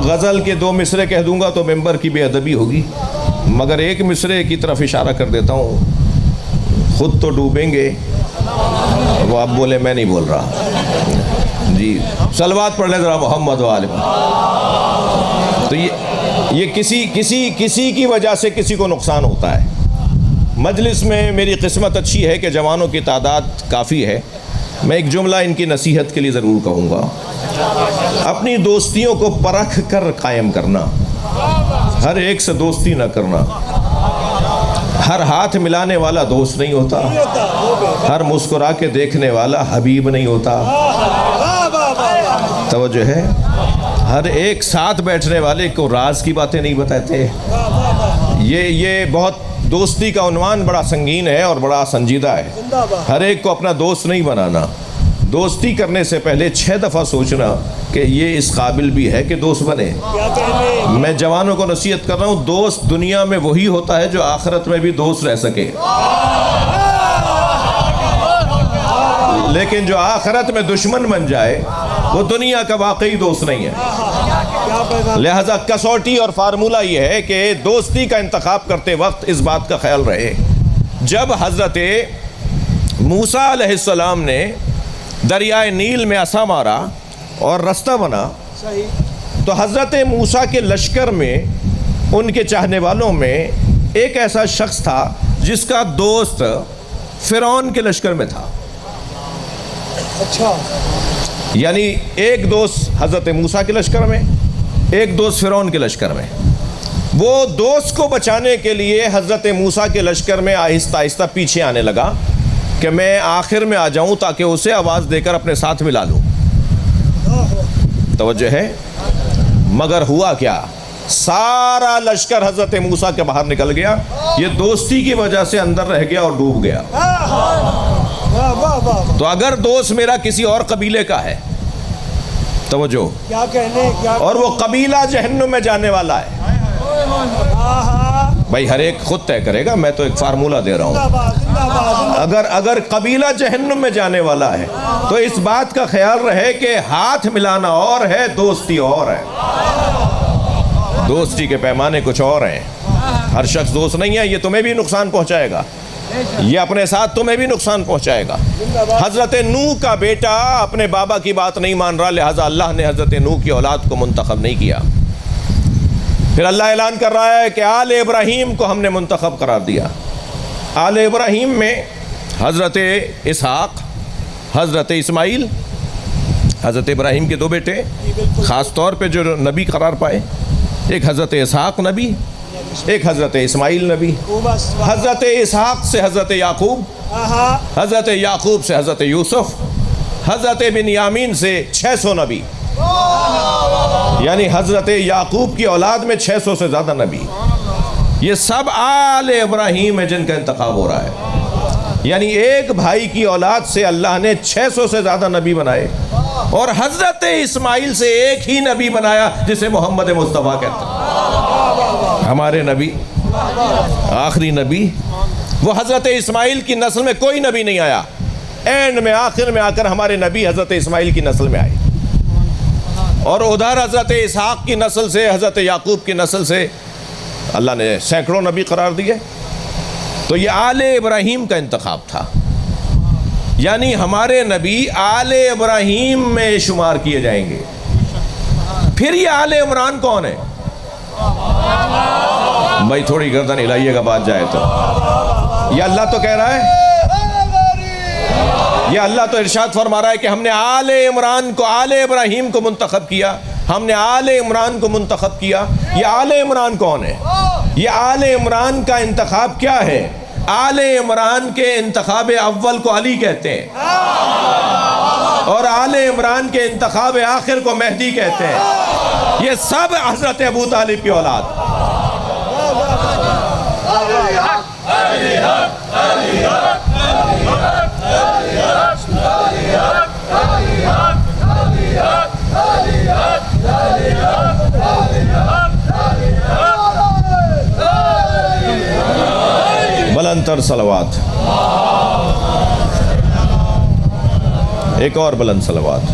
غزل کے 2 مصرے کہہ دوں گا تو ممبر کی بے ادبی ہوگی، مگر ایک مصرے کی طرف اشارہ کر دیتا ہوں، خود تو ڈوبیں گے، وہ اب بولے میں نہیں بول رہا۔ جی صلوات پڑھ لیں ذرا محمد و آل محمد۔ تو یہ کسی کی وجہ سے کسی کو نقصان ہوتا ہے۔ مجلس میں میری قسمت اچھی ہے کہ جوانوں کی تعداد کافی ہے، میں ایک جملہ ان کی نصیحت کے لیے ضرور کہوں گا۔ اپنی دوستیوں کو پرکھ کر قائم کرنا، ہر ایک سے دوستی نہ کرنا۔ ہر ہاتھ ملانے والا دوست نہیں ہوتا، ہر مسکرا کے دیکھنے والا حبیب نہیں ہوتا۔ توجہ ہے، ہر ایک ساتھ بیٹھنے والے کو راز کی باتیں نہیں بتاتے۔ یہ بہت دوستی کا عنوان بڑا سنگین ہے اور بڑا سنجیدہ ہے۔ ہر ایک کو اپنا دوست نہیں بنانا، دوستی کرنے سے پہلے 6 دفعہ سوچنا کہ یہ اس قابل بھی ہے کہ دوست بنے۔ میں جوانوں کو نصیحت کر رہا ہوں، دوست دنیا میں وہی ہوتا ہے جو آخرت میں بھی دوست رہ سکے، لیکن جو آخرت میں دشمن بن جائے وہ دنیا کا واقعی دوست نہیں ہے۔ لہذا کسوٹی اور فارمولہ یہ ہے کہ دوستی کا انتخاب کرتے وقت اس بات کا خیال رہے، جب حضرت موسیٰ علیہ السلام نے دریائے نیل میں عصا مارا اور رستہ بنا، تو حضرت موسیٰ کے لشکر میں، ان کے چاہنے والوں میں ایک ایسا شخص تھا جس کا دوست فرعون کے لشکر میں تھا۔ اچھا، یعنی ایک دوست حضرت موسیٰ کے لشکر میں، ایک دوست فرعون کے لشکر میں۔ وہ دوست کو بچانے کے لیے حضرت موسیٰ کے لشکر میں آہستہ آہستہ پیچھے آنے لگا کہ میں آخر میں آ جاؤں تاکہ اسے آواز دے کر اپنے ساتھ ملا لوں۔ توجہ ہے، مگر ہوا کیا؟ سارا لشکر حضرت موسیٰ کے باہر نکل گیا، یہ دوستی کی وجہ سے اندر رہ گیا اور ڈوب گیا۔ تو اگر دوست میرا کسی اور قبیلے کا ہے، توجہ، کیا کہنے، اور وہ قبیلہ جہنم میں جانے والا ہے، بھائی ہر ایک خود طے کرے گا، میں تو ایک فارمولہ دے رہا ہوں۔ اگر قبیلہ جہنم میں جانے والا ہے تو اس بات کا خیال رہے کہ ہاتھ ملانا اور ہے، دوستی اور ہے۔ دوستی کے پیمانے کچھ اور ہیں، ہر شخص دوست نہیں ہے، یہ تمہیں بھی نقصان پہنچائے گا، یہ اپنے ساتھ تمہیں بھی نقصان پہنچائے گا۔ حضرت نوح کا بیٹا اپنے بابا کی بات نہیں مان رہا، لہذا اللہ نے حضرت نوح کی اولاد کو منتخب نہیں کیا۔ پھر اللہ اعلان کر رہا ہے کہ آل ابراہیم کو ہم نے منتخب قرار دیا۔ آل ابراہیم میں حضرت اسحاق، حضرت اسماعیل، حضرت ابراہیم کے 2 بیٹے خاص طور پہ جو نبی قرار پائے، ایک حضرت اسحاق نبی، ایک حضرت اسماعیل نبی۔ حضرت اسحاق سے حضرت یعقوب، حضرت یعقوب سے حضرت یوسف، حضرت بنیامین سے 600 نبی، یعنی حضرت یعقوب کی اولاد میں 600 سے زیادہ نبی۔ یہ سب آل ابراہیم ہے جن کا انتخاب ہو رہا ہے، یعنی ایک بھائی کی اولاد سے اللہ نے 600 سے زیادہ نبی بنائے، اور حضرت اسماعیل سے ایک ہی نبی بنایا جسے محمد مصطفیٰ کہتے ہیں، ہمارے نبی، آخری نبی۔ وہ حضرت اسماعیل کی نسل میں کوئی نبی نہیں آیا، اینڈ میں آخر میں آ کر ہمارے نبی حضرت اسماعیل کی نسل میں آئے، اور ادھر حضرت اسحاق کی نسل سے، حضرت یعقوب کی نسل سے اللہ نے سینکڑوں نبی قرار دیے۔ تو یہ آل ابراہیم کا انتخاب تھا، یعنی ہمارے نبی آل ابراہیم میں شمار کیے جائیں گے۔ پھر یہ آل عمران کون ہے؟ بھائی تھوڑی گردن ہلائیے گا بات جائے تو۔ یہ اللہ تو کہہ رہا ہے، یہ اللہ تو ارشاد فرما رہا ہے کہ ہم نے آل عمران کو، آل ابراہیم کو منتخب کیا، ہم نے آل عمران کو منتخب کیا۔ یہ آل عمران کون ہے؟ یہ آل عمران کا انتخاب کیا ہے؟ آل عمران کے انتخاب اول کو علی کہتے ہیں، اور آل عمران کے انتخاب آخر کو مہدی کہتے ہیں۔ یہ سب حضرت ابو طالب کی اولاد۔ بلند تر صلوات، ایک اور بلند صلوات۔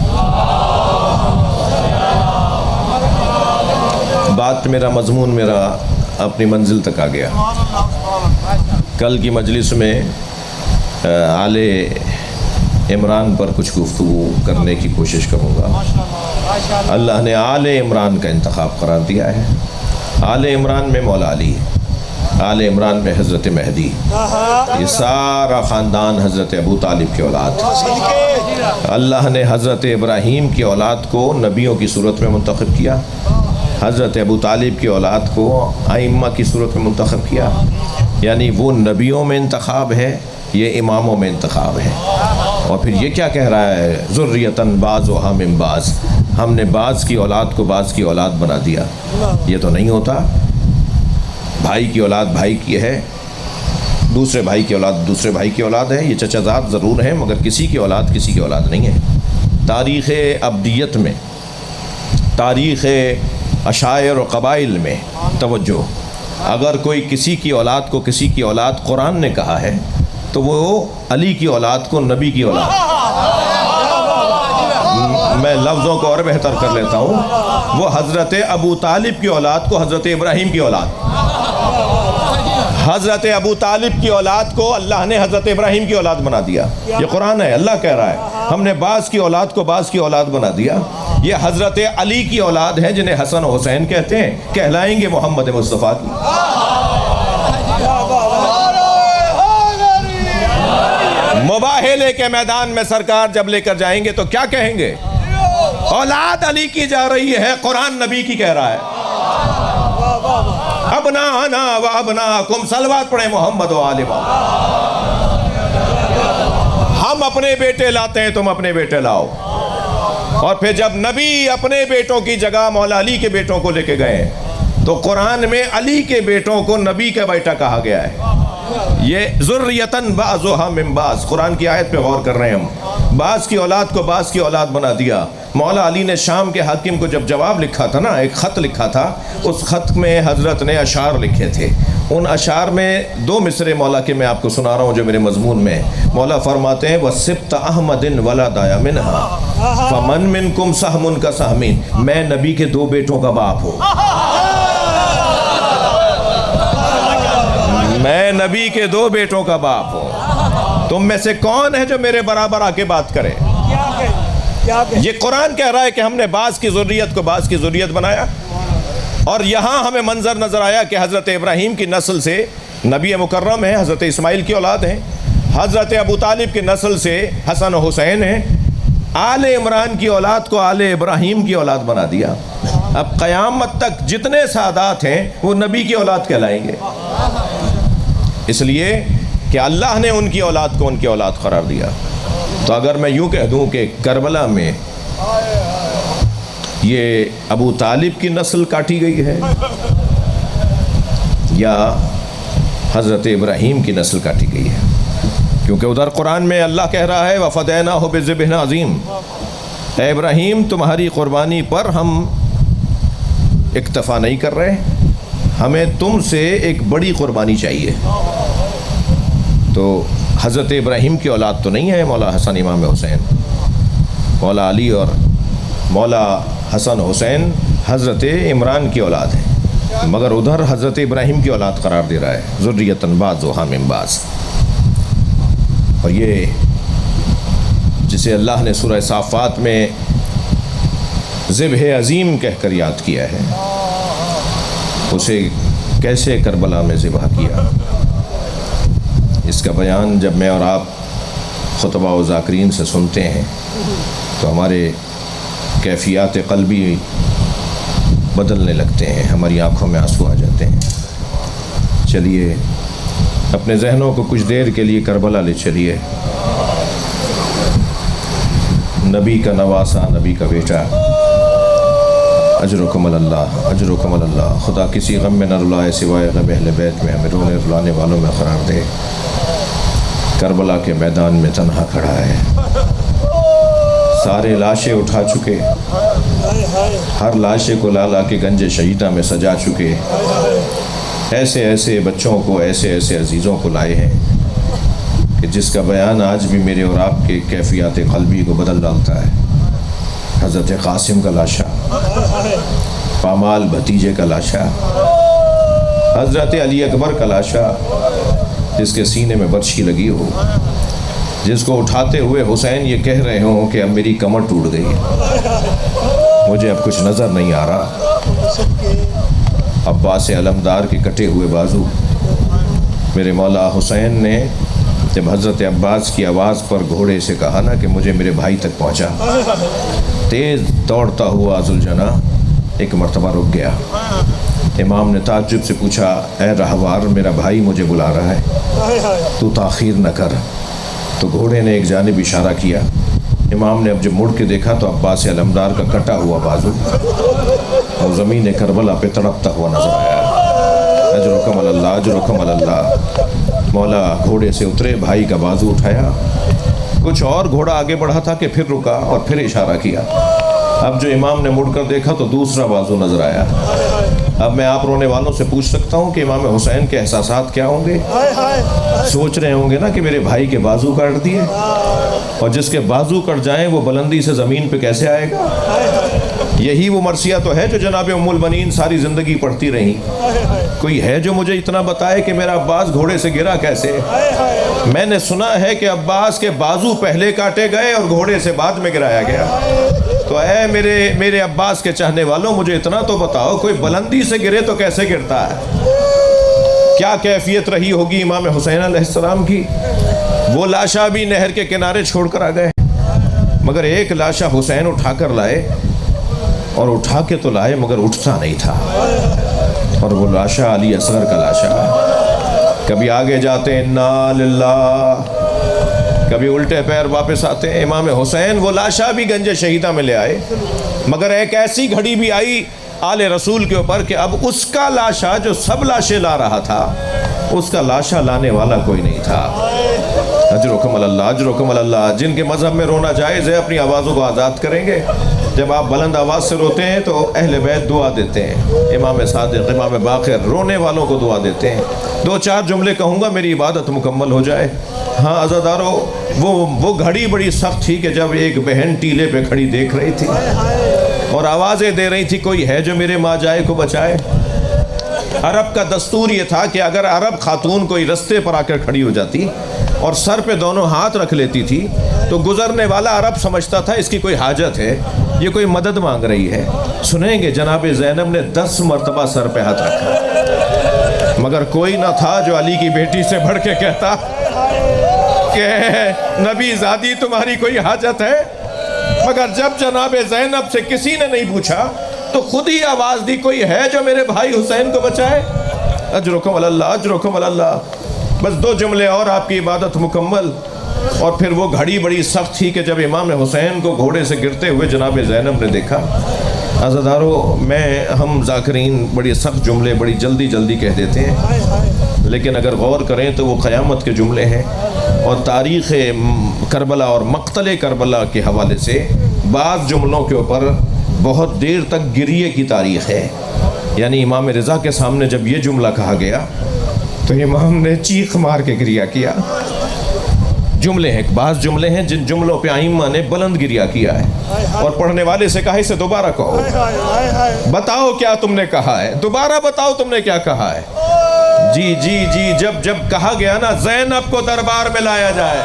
بات میرا مضمون میرا اپنی منزل تک آ گیا۔ کل کی مجلس میں آل عمران پر کچھ گفتگو کرنے کی کوشش کروں گا۔ اللہ نے آل عمران کا انتخاب قرار دیا ہے۔ آل عمران میں مولا علی ہے، آل عمران میں حضرت مہدی، یہ سارا خاندان حضرت ابو طالب کی اولاد ہے۔ اللہ نے حضرت ابراہیم کی اولاد کو نبیوں کی صورت میں منتخب کیا، حضرت ابو طالب کی اولاد کو ائمہ کی صورت میں منتخب کیا، یعنی وہ نبیوں میں انتخاب ہے، یہ اماموں میں انتخاب ہے۔ اور پھر یہ کیا کہہ رہا ہے، ذریۃً بعضھا من بعض، ہم نے بعض کی اولاد کو بعض کی اولاد بنا دیا۔ یہ تو نہیں ہوتا، بھائی کی اولاد بھائی کی ہے، دوسرے بھائی کی اولاد دوسرے بھائی کی اولاد ہے، یہ چچا زاد ضرور ہیں مگر کسی کی اولاد کسی کی اولاد نہیں ہے۔ تاریخ ابدیت میں، تاریخ عشائر و قبائل میں توجہ، اگر کوئی کسی کی اولاد کو کسی کی اولاد قرآن نے کہا ہے تو وہ علی کی اولاد کو نبی کی اولاد، میں لفظوں کو اور بہتر کر لیتا ہوں، وہ حضرت ابو طالب کی اولاد کو حضرت ابراہیم کی اولاد، حضرت ابو طالب کی اولاد کو اللہ نے حضرت ابراہیم کی اولاد بنا دیا۔ یہ قرآن ہے، اللہ کہہ رہا ہے ہم نے بعض کی اولاد کو بعض کی اولاد بنا دیا۔ یہ حضرت علی کی اولاد ہے جنہیں حسن و حسین کہتے ہیں، کہلائیں گے محمد مصطفیٰ کی۔ مباہلے کے میدان میں سرکار جب لے کر جائیں گے تو کیا کہیں گے؟ اولاد علی کی جا رہی ہے، قرآن نبی کی کہہ رہا ہے۔ ابناءنا و ابناءکم، صلوات پڑھیں محمد و آل محمد۔ ہم اپنے بیٹے لاتے ہیں، تم اپنے بیٹے لاؤ۔ اور پھر جب نبی اپنے بیٹوں کی جگہ مولا علی کے بیٹوں کو لے کے گئے تو قرآن میں علی کے بیٹوں کو نبی کا بیٹا کہا گیا ہے۔ یہ ذریۃً بعضھا من بعض، قرآن کی آیت پہ غور کر رہے ہیں ہم، بعض کی اولاد کو بعض کی اولاد بنا دیا۔ مولا علی نے شام کے حاکم کو جب جواب لکھا تھا نا، ایک خط لکھا تھا، اس خط میں حضرت نے اشعار لکھے تھے۔ ان اشعار میں دو مصرے مولا کے میں آپ کو سنا رہا ہوں جو میرے مضمون میں۔ مولا فرماتے ہیں وَسِبْتَ أَحْمَدٍ وَلَدَيَ مِنْهَا فَمَنْ مِنْكُمْ سَهْمٌ كَسَهْمٍ، میں نبی کے دو بیٹوں کا باپ ہوں، میں نبی کے دو بیٹوں کا باپ ہوں، تم میں سے کون ہے جو میرے برابر آ کے بات کرے؟ یہ قرآن کہہ رہا ہے کہ ہم نے بعض کی ذریت کو بعض کی ذریت بنایا۔ اور یہاں ہمیں منظر نظر آیا کہ حضرت ابراہیم کی نسل سے نبی مکرم ہیں، حضرت اسماعیل کی اولاد ہیں، حضرت ابو طالب کی نسل سے حسن و حسین ہیں، آل عمران کی اولاد کو آل ابراہیم کی اولاد بنا دیا۔ اب قیامت تک جتنے سادات ہیں وہ نبی کی اولاد کہلائیں گے، اس لیے کہ اللہ نے ان کی اولاد کو ان کی اولاد قرار دیا۔ تو اگر میں یوں کہہ دوں کہ کربلا میں یہ ابو طالب کی نسل کاٹی گئی ہے یا حضرت ابراہیم کی نسل کاٹی گئی ہے، کیونکہ ادھر قرآن میں اللہ کہہ رہا ہے وَفَدَيْنَاهُ بِذِبْحٍ عَظِيمٍ، اے ابراہیم تمہاری قربانی پر ہم اکتفا نہیں کر رہے، ہمیں تم سے ایک بڑی قربانی چاہیے۔ تو حضرت ابراہیم کی اولاد تو نہیں ہے مولا حسن امام حسین، مولا علی اور مولا حسن حسین حضرت عمران کی اولاد ہے، مگر ادھر حضرت ابراہیم کی اولاد قرار دے رہا ہے ذریۃً بعضھا من بعض۔ اور یہ جسے اللہ نے سورہ صافات میں ذبح عظیم کہہ کر یاد کیا ہے، اسے کیسے کربلا میں ذبح کیا، اس کا بیان جب میں اور آپ خطبہ و ذاکرین سے سنتے ہیں تو ہمارے کیفیات قلبی بدلنے لگتے ہیں، ہماری آنکھوں میں آنسو آ جاتے ہیں۔ چلیے اپنے ذہنوں کو کچھ دیر کے لیے کربلا لے چلیے، نبی کا نواسا، نبی کا بیٹا، اجرکم اللہ، اجرکم اللہ۔ خدا کسی غم میں نہ رلائے سوائے غم اہل بیت میں، ہمیں رونے رلانے والوں میں قرار دے۔ کربلا کے میدان میں تنہا کھڑا ہے، سارے لاشیں اٹھا چکے، ہر لاشے کو لا لا کے گنج شہیدہ میں سجا چکے، ایسے ایسے بچوں کو، ایسے ایسے عزیزوں کو لائے ہیں کہ جس کا بیان آج بھی میرے اور آپ کے کیفیات قلبی کو بدل ڈالتا ہے۔ حضرت قاسم کا لاشا، پامال بھتیجے کا لاشا، حضرت علی اکبر کا لاشا جس کے سینے میں برچھی لگی ہو، جس کو اٹھاتے ہوئے حسین یہ کہہ رہے ہوں کہ اب میری کمر ٹوٹ گئی، مجھے اب کچھ نظر نہیں آ رہا۔ عباس علمدار کے کٹے ہوئے بازو، میرے مولا حسین نے جب حضرت عباس کی آواز پر گھوڑے سے کہا نا کہ مجھے میرے بھائی تک پہنچا، تیز دوڑتا ہوا ذوالجناح ایک مرتبہ رک گیا۔ امام نے تعجب سے پوچھا، اے رہوار، میرا بھائی مجھے بلا رہا ہے، تو تاخیر نہ کر۔ تو گھوڑے نے ایک جانب اشارہ کیا۔ امام نے اب جب مڑ کے دیکھا تو عباس علمدار کا کٹا ہوا بازو اور زمین کربلا پہ تڑپتا ہوا نظر آیا۔ اجرکم اللہ، اجرکم اللہ۔ مولا گھوڑے سے اترے، بھائی کا بازو اٹھایا، کچھ اور گھوڑا آگے بڑھا تھا کہ پھر رکا اور پھر اشارہ کیا۔ اب جو امام نے مڑ کر دیکھا تو دوسرا بازو نظر آیا۔ اب میں آپ رونے والوں سے پوچھ سکتا ہوں کہ امام حسین کے احساسات کیا ہوں گے؟ سوچ رہے ہوں گے نا کہ میرے بھائی کے بازو کاٹ دیے، اور جس کے بازو کٹ جائیں وہ بلندی سے زمین پہ کیسے آئے گا؟ یہی وہ مرثیہ تو ہے جو جناب ام المؤمنین ساری زندگی پڑھتی رہی۔ کوئی ہے جو مجھے اتنا بتائے کہ میرا عباس گھوڑے سے گرا کیسے؟ میں نے سنا ہے کہ عباس کے بازو پہلے کاٹے گئے اور گھوڑے سے بعد میں گرایا گیا۔ تو اے میرے عباس کے چاہنے والوں، مجھے اتنا تو بتاؤ، کوئی بلندی سے گرے تو کیسے گرتا ہے؟ کیا کیفیت رہی ہوگی امام حسین علیہ السلام کی؟ وہ لاشا بھی نہر کے کنارے چھوڑ کر آ گئے، مگر ایک لاشا حسین اٹھا کر لائے، اور اٹھا کے تو لائے مگر اٹھتا نہیں تھا، اور وہ لاشا علی اصغر کا لاشا۔ کبھی آگے جاتے انا للہ، کبھی الٹے پیر واپس آتے ہیں۔ امام حسین وہ لاشا بھی گنج شہیدہ میں لے آئے، مگر ایک ایسی گھڑی بھی آئی آل رسول کے اوپر کہ اب اس کا لاشا جو سب لاشیں لا رہا تھا، اس کا لاشا لانے والا کوئی نہیں تھا۔ اجرکم اللہ، اجرکم اللہ۔ جن کے مذہب میں رونا جائز ہے اپنی آوازوں کو آزاد کریں گے۔ جب آپ بلند آواز سے روتے ہیں تو اہل بیت دعا دیتے ہیں، امام صادق، امام باقر رونے والوں کو دعا دیتے ہیں۔ دو چار جملے کہوں گا، میری عبادت مکمل ہو جائے۔ ہاں عزادارو، وہ گھڑی بڑی سخت تھی کہ جب ایک بہن ٹیلے پہ کھڑی دیکھ رہی تھی اور آوازیں دے رہی تھی، کوئی ہے جو میرے ماں جائے کو بچائے۔ عرب کا دستور یہ تھا کہ اگر عرب خاتون کوئی رستے پر آ کر کھڑی ہو جاتی اور سر پہ دونوں ہاتھ رکھ لیتی تھی تو گزرنے والا عرب سمجھتا تھا اس کی کوئی حاجت ہے، یہ کوئی مدد مانگ رہی ہے۔ سنیں گے جناب زینب نے 10 مرتبہ سر پہ ہاتھ رکھا، مگر کوئی نہ تھا جو علی کی بیٹی سے بڑھ کے کہتا کہ نبی زادی تمہاری کوئی حاجت ہے؟ مگر جب جناب زینب سے کسی نے نہیں پوچھا تو خود ہی آواز دی، کوئی ہے جو میرے بھائی حسین کو بچائے؟ اجرکم اللہ، اجرکم اللہ۔ بس 2 جملے اور آپ کی عبادت مکمل۔ اور پھر وہ گھڑی بڑی سخت تھی کہ جب امام حسین کو گھوڑے سے گرتے ہوئے جناب زینب نے دیکھا۔ عزادارو، ہم ذاکرین بڑی سخت جملے بڑی جلدی کہہ دیتے ہیں، لیکن اگر غور کریں تو وہ قیامت کے جملے ہیں، اور تاریخ کربلا اور مقتل کربلا کے حوالے سے بعض جملوں کے اوپر بہت دیر تک گریے کی تاریخ ہے۔ یعنی امام رضا کے سامنے جب یہ جملہ کہا گیا تو امام نے چیخ مار کے گریہ کیا۔ جملے ہیں، بعض جملے ہیں جن جملوں پہ ائمہ نے بلند گریہ کیا ہے، اور پڑھنے والے سے کہا اسے دوبارہ کہو، بتاؤ کیا تم نے کہا ہے، دوبارہ بتاؤ تم نے کیا کہا ہے۔ جی جب کہا گیا نا زینب کو دربار میں لایا جائے،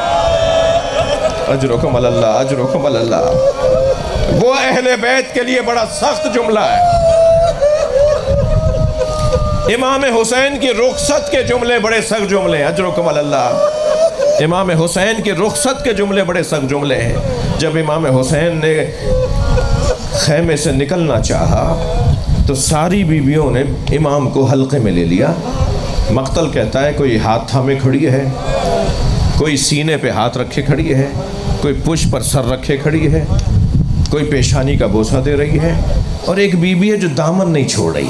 اجرکم اللہ، اجرکم اللہ، وہ اہل بیت کے لیے بڑا سخت جملہ ہے۔ امام حسین کی رخصت کے جملے بڑے سخت جملے ہیں، اجرکم اللہ۔ امام حسین کی رخصت کے جملے بڑے سخت جملے ہیں۔ جب امام حسین نے خیمے سے نکلنا چاہا تو ساری بیویوں نے امام کو حلقے میں لے لیا۔ مقتل کہتا ہے کوئی ہاتھ تھامے کھڑی ہے، کوئی سینے پہ ہاتھ رکھے کھڑی ہے، کوئی پشت پر سر رکھے کھڑی ہے، کوئی پیشانی کا بوسہ دے رہی ہے، اور ایک بیوی ہے جو دامن نہیں چھوڑ رہی۔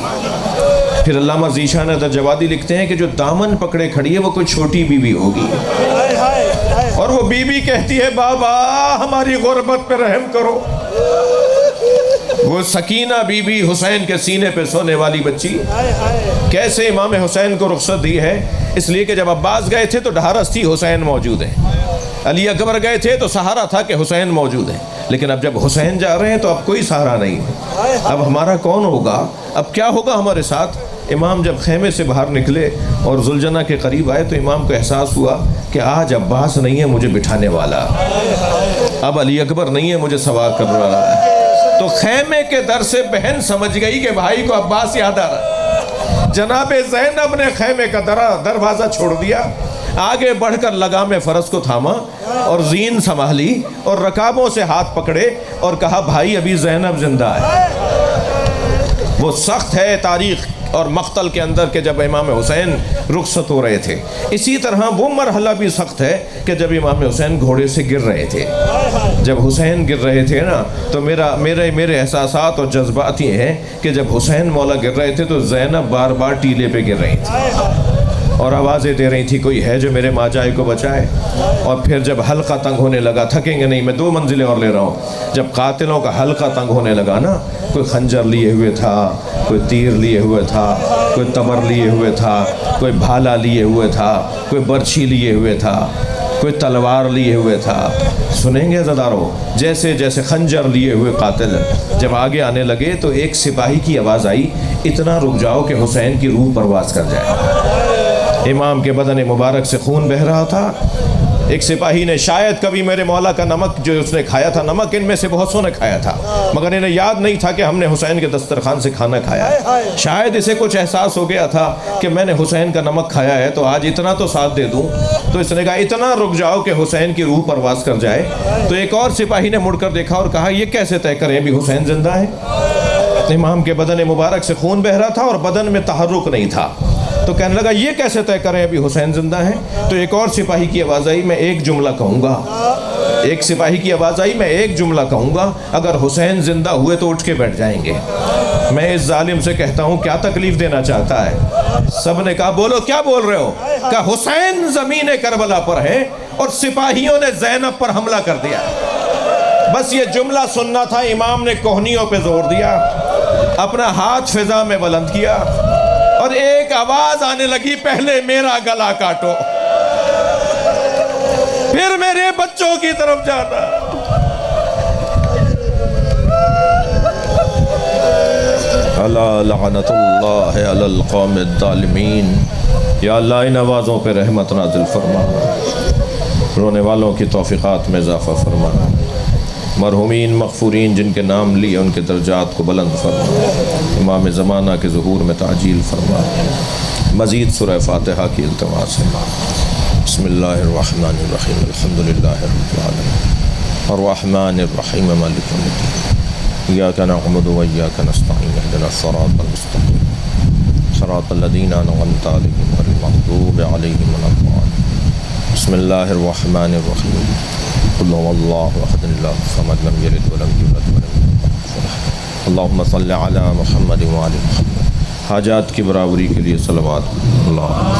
پھر علامہ ذیشان درجوادی لکھتے ہیں کہ جو دامن پکڑے کھڑی ہے وہ کوئی چھوٹی بیوی ہوگی، اور وہ بیوی کہتی ہے بابا ہماری غربت پہ رحم کرو۔ وہ سکینہ بی بی حسین کے سینے پہ سونے والی بچی کیسے امام حسین کو رخصت دی ہے؟ اس لیے کہ جب عباس گئے تھے تو ڈھارس تھی، حسین موجود ہے۔ علی اکبر گئے تھے تو سہارا تھا کہ حسین موجود ہے، لیکن اب جب حسین جا رہے ہیں تو اب کوئی سہارا نہیں ہے، اب ہمارا کون ہوگا، اب کیا ہوگا ہمارے ساتھ؟ امام جب خیمے سے باہر نکلے اور ذوالجنہ کے قریب آئے تو امام کو احساس ہوا کہ آج عباس نہیں ہے مجھے بٹھانے والا، اب علی اکبر نہیں ہے مجھے سوار کرنے والا۔ تو خیمے کے در سے بہن سمجھ گئی کہ بھائی کو عباس یاد آ رہا۔ جناب زینب نے خیمے کا دروازہ چھوڑ دیا، آگے بڑھ کر لگام فرس کو تھاما اور زین سنبھالی اور رکابوں سے ہاتھ پکڑے اور کہا بھائی ابھی زینب زندہ ہے۔ وہ سخت ہے تاریخ اور مقتل کے اندر کہ جب امام حسین رخصت ہو رہے تھے، اسی طرح وہ مرحلہ بھی سخت ہے کہ جب امام حسین گھوڑے سے گر رہے تھے۔ جب حسین گر رہے تھے نا تو میرے احساسات اور جذبات یہ ہیں کہ جب حسین مولا گر رہے تھے تو زینب بار بار ٹیلے پہ گر رہی تھی اور آوازیں دے رہی تھی کوئی ہے جو میرے ماجائے کو بچائے۔ اور پھر جب حلقہ تنگ ہونے لگا، تھکیں گے نہیں، میں 2 منزلیں اور لے رہا ہوں، جب قاتلوں کا حلقہ تنگ ہونے لگا نا، کوئی خنجر لیے ہوئے تھا، کوئی تیر لیے ہوئے تھا، کوئی تبر لیے ہوئے تھا، کوئی بھالا لیے ہوئے تھا، کوئی برچھی لیے ہوئے تھا، کوئی تلوار لیے ہوئے تھا۔ سنیں گے عزادارو، جیسے جیسے خنجر لیے ہوئے قاتل جب آگے آنے لگے تو ایک سپاہی کی آواز آئی اتنا رک جاؤ کہ حسین کی روح پرواز کر جائے۔ امام کے بدن مبارک سے خون بہہ رہا تھا۔ ایک سپاہی نے شاید کبھی میرے مولا کا نمک جو اس نے کھایا تھا، نمک ان میں سے بہت سو نے کھایا تھا مگر انہیں یاد نہیں تھا کہ ہم نے حسین کے دسترخوان سے کھانا کھایا ہے۔ شاید اسے کچھ احساس ہو گیا تھا کہ میں نے حسین کا نمک کھایا ہے تو آج اتنا تو ساتھ دے دوں، تو اس نے کہا اتنا رک جاؤ کہ حسین کی روح پرواز کر جائے۔ تو ایک اور سپاہی نے مڑ کر دیکھا اور کہا یہ کیسے طے کریں ابھی حسین زندہ ہے؟ امام کے بدن مبارک سے خون بہہ رہا تھا اور بدن میں تحرک نہیں تھا، تو کہنے لگا یہ کیسے طے کریں ابھی حسین زندہ ہے؟ تو ایک اور سپاہی کی آواز آئی میں ایک جملہ کہوں گا، ایک سپاہی کی آواز آئی میں ایک جملہ کہوں گا، اگر حسین زندہ ہوئے تو اٹھ کے بیٹھ جائیں گے۔ میں اس ظالم سے کہتا ہوں کیا تکلیف دینا چاہتا ہے؟ سب نے کہا بولو کیا بول رہے ہو؟ کہا حسین زمین کربلا پر ہے اور سپاہیوں نے زینب پر حملہ کر دیا۔ بس یہ جملہ سننا تھا، امام نے کوہنیوں پہ زور دیا، اپنا ہاتھ فضا میں بلند کیا اور ایک آواز آنے لگی پہلے میرا گلا کاٹو پھر میرے بچوں کی طرف جانا۔ الا لعنت اللہ علی القوم الظالمین۔ یا اللہ ان آوازوں پہ رحمت نازل فرما، رونے والوں کی توفیقات میں اضافہ فرما، مرحومین مغفورین جن کے نام لیے ان کے درجات کو بلند فرما، امام زمانہ کے ظہور میں تعجیل فرما۔ مزید سورہ فاتحہ کی التماس ہے۔ بسم اللہ الرحمن الرحیم، الحمدللہ رب العالمین الرحمن الرحیم مالک یوم الدین، ایاک نعبد و ایاک نستعین، اہدنا الصراط المستقیم صراط الذین انعمت علیہم غیر المغضوب علیہم ولا الضالین۔ بسم اللہ الرحمن الرحیم، قل هو اللہ احد اللہ الصمد لم یلد ولم یولد ولم یکن له کفوا احد۔ اللہم صل علی محمد وعلی محمد۔ حاجات کی برابری کے لیے صلوات اللہ۔